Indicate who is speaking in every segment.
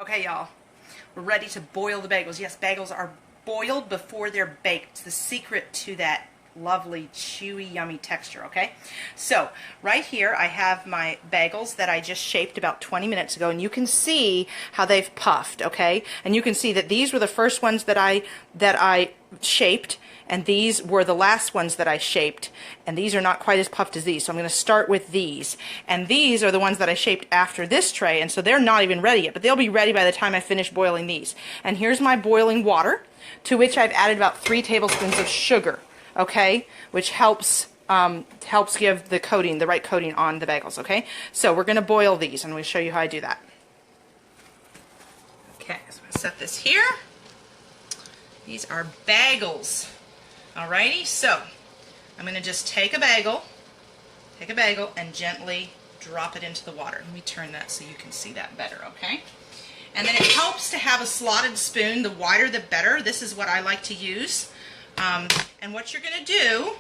Speaker 1: Okay, y'all, we're ready to boil the bagels. Yes, bagels are boiled before they're baked. It's the secret to that lovely, chewy, yummy texture, okay? So, right here I have my bagels that I just shaped about 20 minutes ago, and you can see how they've puffed, okay? And you can see that these were the first ones that I shaped, and these were the last ones that I shaped, and these are not quite as puffed as these, so I'm going to start with these. And these are the ones that I shaped after this tray, and so they're not even ready yet, but they'll be ready by the time I finish boiling these. And here's my boiling water, to which I've added about 3 tablespoons of sugar, okay, which helps give the coating, the right coating on the bagels, okay? So we're going to boil these, and we'll show you how I do that. Okay, so I'm going to set this here. These are bagels. Alrighty, so I'm going to just take a bagel and gently drop it into the water. Let me turn that so you can see that better, okay? And then it helps to have a slotted spoon. The wider the better. This is what I like to use. And what you're going to do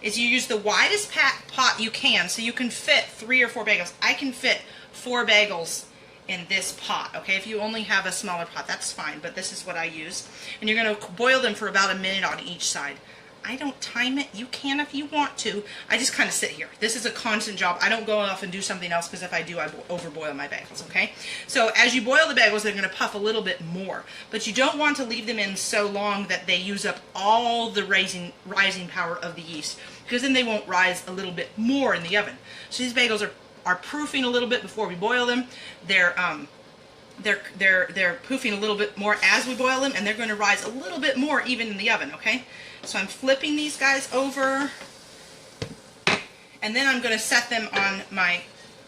Speaker 1: is you use the widest pot you can, so you can fit 3 or 4 bagels. I can fit 4 bagels in this pot, okay? If you only have a smaller pot, that's fine, but this is what I use. And you're going to boil them for about a minute on each side. I don't time it. You can if you want to. I just kind of sit here. This is a constant job. I don't go off and do something else, because if I do, I overboil my bagels, okay? So as you boil the bagels, they're going to puff a little bit more. But you don't want to leave them in so long that they use up all the rising power of the yeast, because then they won't rise a little bit more in the oven. So these bagels are proofing a little bit before we boil them. They're poofing a little bit more as we boil them, and they're going to rise a little bit more even in the oven, okay? So I'm flipping these guys over, and then I'm going to set them on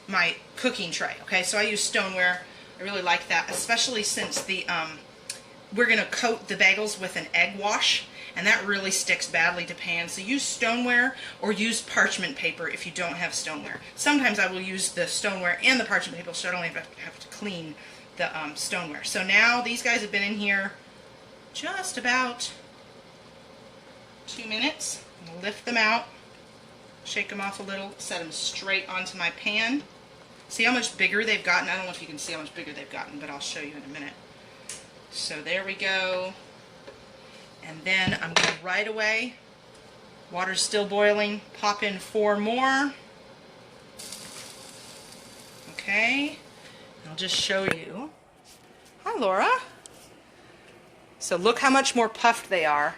Speaker 1: my cooking tray, okay? So I use stoneware. I really like that, especially since we're going to coat the bagels with an egg wash, and that really sticks badly to pans. So use stoneware or use parchment paper if you don't have stoneware. Sometimes I will use the stoneware and the parchment paper, so I don't even have to clean the stoneware. So now these guys have been in here just about 2 minutes. I'm going to lift them out, shake them off a little, set them straight onto my pan. See how much bigger they've gotten? I don't know if you can see how much bigger they've gotten, but I'll show you in a minute. So there we go. And then I'm going to right away, water's still boiling, pop in 4 more. Okay. I'll just show you. Hi, Laura. So look how much more puffed they are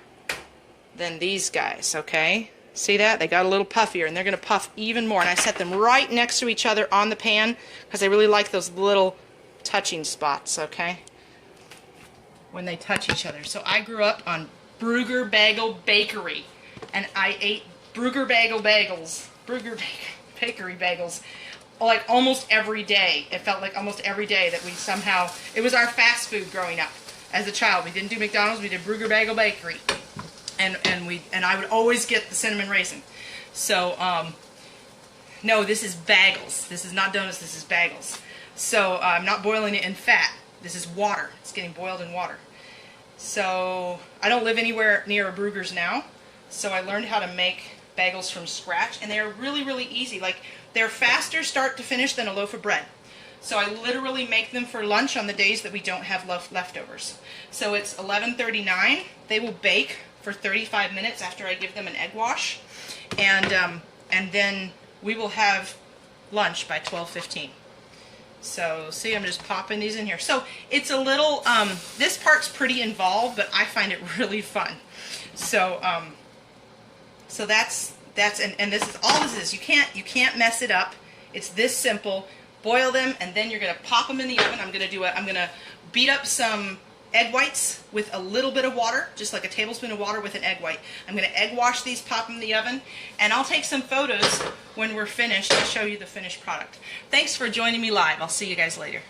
Speaker 1: than these guys, okay? See that? They got a little puffier, and they're going to puff even more. And I set them right next to each other on the pan because I really like those little touching spots, okay? When they touch each other. So I grew up on Bruegger Bagel Bakery, and I ate Bruegger Bakery bagels like almost every day. It felt like almost every day that we somehow, it was our fast food growing up as a child. We didn't do McDonald's, we did Bruegger Bagel Bakery. And I would always get the cinnamon raisin. So no, this is bagels. This is not donuts, this is bagels. So I'm not boiling it in fat. This is water. It's getting boiled in water. So I don't live anywhere near a Bruegger's now, so I learned how to make bagels from scratch, and they're really, really easy. Like, they're faster start to finish than a loaf of bread. So I literally make them for lunch on the days that we don't have leftovers. So it's 11:39. They will bake for 35 minutes after I give them an egg wash, and then we will have lunch by 12:15. So see, I'm just popping these in here. So it's a little, this part's pretty involved, but I find it really fun. So so that's and this is all this is. You can't mess it up. It's this simple. Boil them, and then you're gonna pop them in the oven. I'm gonna beat up some egg whites with a little bit of water, just like a tablespoon of water with an egg white. I'm going to egg wash these, pop them in the oven, and I'll take some photos when we're finished to show you the finished product. Thanks for joining me live. I'll see you guys later.